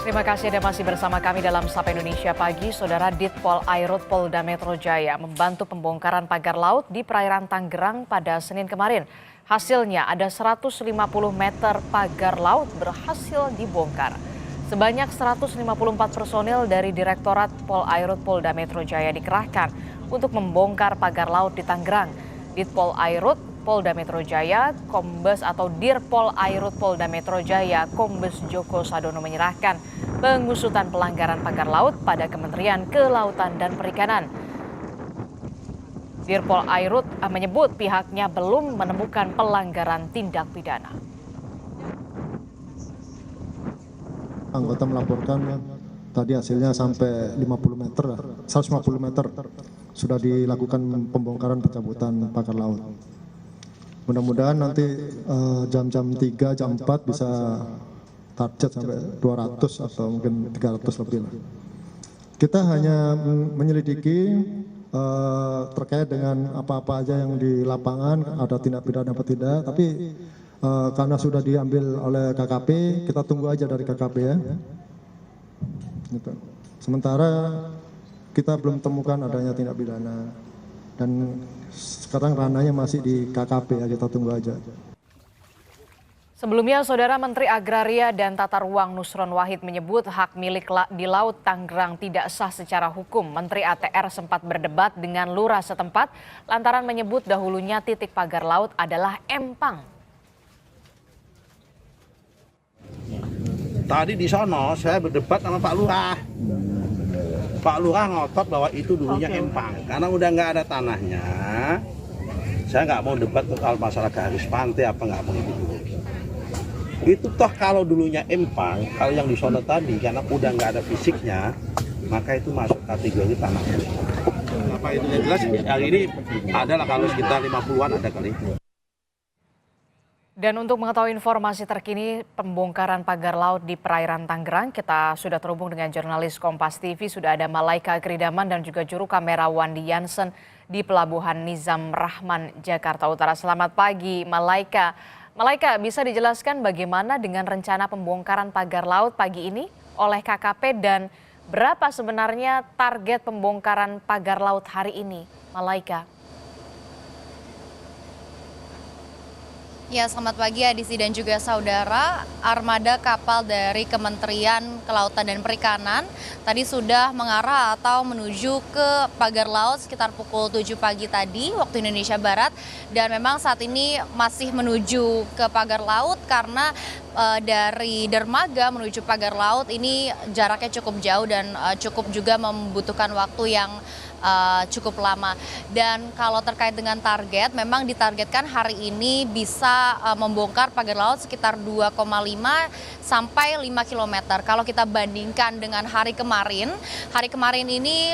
Terima kasih Anda masih bersama kami dalam Sapa Indonesia Pagi. Saudara Ditpol Airut Polda Metro Jaya membantu pembongkaran pagar laut di perairan Tangerang pada Senin kemarin. Hasilnya ada 150 meter pagar laut berhasil dibongkar. Sebanyak 154 personil dari Direktorat Pol Airut Polda Metro Jaya dikerahkan untuk membongkar pagar laut di Tangerang. Ditpol Airut Polda Metro Jaya, Kombes atau Dirpol Airut Polda Metro Jaya, Kombes Joko Sadono menyerahkan pengusutan pelanggaran pagar laut pada Kementerian Kelautan dan Perikanan. Dirpol Airut menyebut pihaknya belum menemukan pelanggaran tindak pidana. Anggota melaporkan tadi hasilnya sampai 50 meter, 150 meter sudah dilakukan pembongkaran pencabutan pagar laut. Mudah-mudahan nanti jam-jam 3, jam 4 bisa target sampai 200 atau mungkin 300 lebih lah. Kita hanya menyelidiki terkait dengan apa-apa aja yang di lapangan, ada tindak pidana apa tidak, tapi karena sudah diambil oleh KKP, kita tunggu aja dari KKP ya. Gitu. Sementara kita belum temukan adanya tindak pidana dan sekarang ranahnya masih di KKP ya, kita tunggu aja. Sebelumnya, Saudara Menteri Agraria dan Tata Ruang Nusron Wahid menyebut hak milik di Laut Tangerang tidak sah secara hukum. Menteri ATR sempat berdebat dengan lurah setempat lantaran menyebut dahulunya titik pagar laut adalah empang. Tadi di sono saya berdebat sama Pak Lurah. Pak Lurah ngotot bahwa itu dulunya empang. Karena udah nggak ada tanahnya, saya nggak mau debat soal masalah garis pantai apa nggak mau itu dulu. Itu toh kalau dulunya empang, kalau yang di sono tadi karena udah nggak ada fisiknya, maka itu masuk kategori tanah. Apa itu yang jelas hari ini adalah kalau sekitar 50-an ada kali. Dan untuk mengetahui informasi terkini pembongkaran pagar laut di perairan Tangerang, kita sudah terhubung dengan jurnalis Kompas TV, sudah ada Malaika Kridaman dan juga juru kamera Wandi Jansen di Pelabuhan Nizam Rahman, Jakarta Utara. Selamat pagi Malaika. Malaika, bisa dijelaskan bagaimana dengan rencana pembongkaran pagar laut pagi ini oleh KKP dan berapa sebenarnya target pembongkaran pagar laut hari ini, Malaika? Ya, selamat pagi Adisi dan juga saudara. Armada kapal dari Kementerian Kelautan dan Perikanan tadi sudah mengarah atau menuju ke pagar laut sekitar pukul 7 pagi tadi waktu Indonesia Barat. Dan memang saat ini masih menuju ke pagar laut karena dari dermaga menuju pagar laut ini jaraknya cukup jauh dan cukup juga membutuhkan waktu yang cukup lama. Dan kalau terkait dengan target, memang ditargetkan hari ini bisa membongkar pagar laut sekitar 2,5 sampai 5 km. Kalau kita bandingkan dengan hari kemarin ini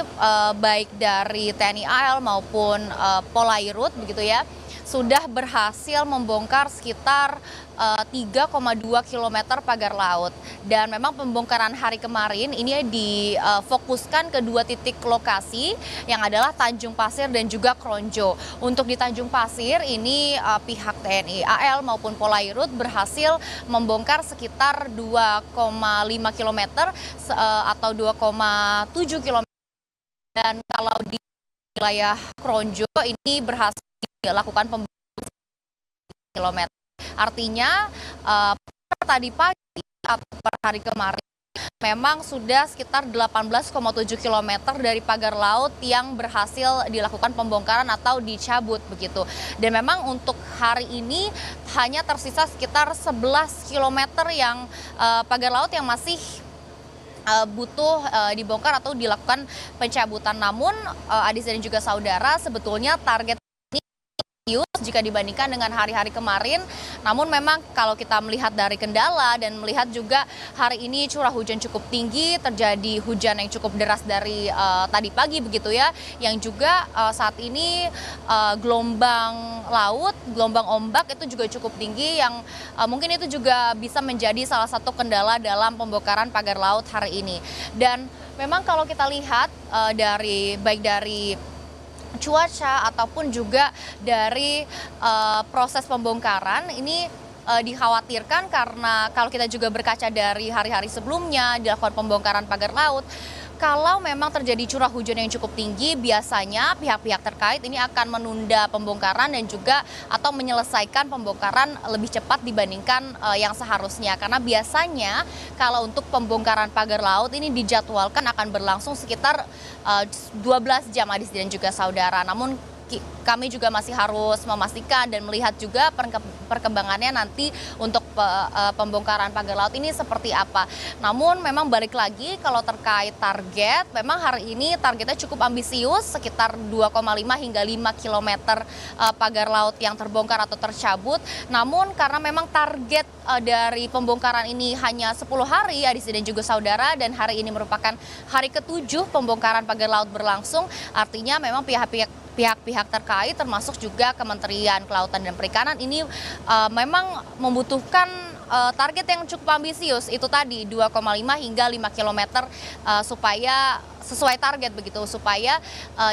baik dari TNI AL maupun Polairut begitu ya, sudah berhasil membongkar sekitar 3,2 km pagar laut. Dan memang pembongkaran hari kemarin ini difokuskan ke dua titik lokasi yang adalah Tanjung Pasir dan juga Kronjo. Untuk di Tanjung Pasir ini pihak TNI AL maupun Polairut berhasil membongkar sekitar 2,5 km atau 2,7 km. Dan kalau di wilayah Kronjo ini berhasil dilakukan pembongkaran kilometer. Artinya tadi pagi atau per hari kemarin memang sudah sekitar 18,7 km dari pagar laut yang berhasil dilakukan pembongkaran atau dicabut begitu. Dan memang untuk hari ini hanya tersisa sekitar 11 km yang pagar laut yang masih butuh dibongkar atau dilakukan pencabutan. Namun Adis dan juga saudara, sebetulnya target jika dibandingkan dengan hari-hari kemarin. Namun memang kalau kita melihat dari kendala dan melihat juga hari ini curah hujan cukup tinggi, terjadi hujan yang cukup deras dari tadi pagi begitu ya, yang juga saat ini gelombang laut, gelombang ombak itu juga cukup tinggi yang mungkin itu juga bisa menjadi salah satu kendala dalam pembongkaran pagar laut hari ini. Dan memang kalau kita lihat baik dari cuaca ataupun juga dari proses pembongkaran ini dikhawatirkan karena kalau kita juga berkaca dari hari-hari sebelumnya dilakukan pembongkaran pagar laut, kalau memang terjadi curah hujan yang cukup tinggi, biasanya pihak-pihak terkait ini akan menunda pembongkaran dan juga atau menyelesaikan pembongkaran lebih cepat dibandingkan yang seharusnya. Karena biasanya kalau untuk pembongkaran pagar laut ini dijadwalkan akan berlangsung sekitar 12 jam Adis dan juga saudara. Namun kami juga masih harus memastikan dan melihat juga perkembangannya nanti untuk pembongkaran pagar laut ini seperti apa. Namun memang balik lagi kalau terkait target, memang hari ini targetnya cukup ambisius, sekitar 2,5 hingga 5 kilometer pagar laut yang terbongkar atau tercabut. Namun karena memang target dari pembongkaran ini hanya 10 hari, Adis dan juga saudara, dan hari ini merupakan hari ke-7 pembongkaran pagar laut berlangsung, artinya memang pihak-pihak terkait termasuk juga Kementerian Kelautan dan Perikanan ini memang membutuhkan target yang cukup ambisius, itu tadi 2,5 hingga 5 kilometer supaya sesuai target begitu, supaya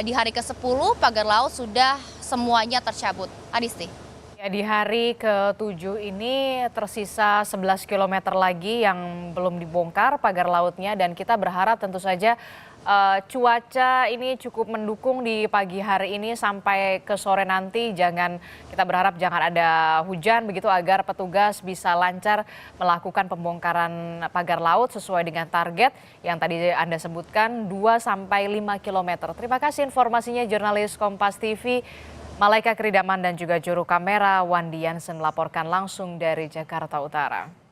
di hari ke-10 pagar laut sudah semuanya tercabut. Adisti. Ya, di hari ke-7 ini tersisa 11 km lagi yang belum dibongkar pagar lautnya, dan kita berharap tentu saja cuaca ini cukup mendukung di pagi hari ini sampai ke sore nanti. Kita berharap jangan ada hujan begitu agar petugas bisa lancar melakukan pembongkaran pagar laut sesuai dengan target yang tadi Anda sebutkan 2 sampai 5 km. Terima kasih informasinya jurnalis Kompas TV Malaika Kridaman dan juga juru kamera Wandi Yansen melaporkan langsung dari Jakarta Utara.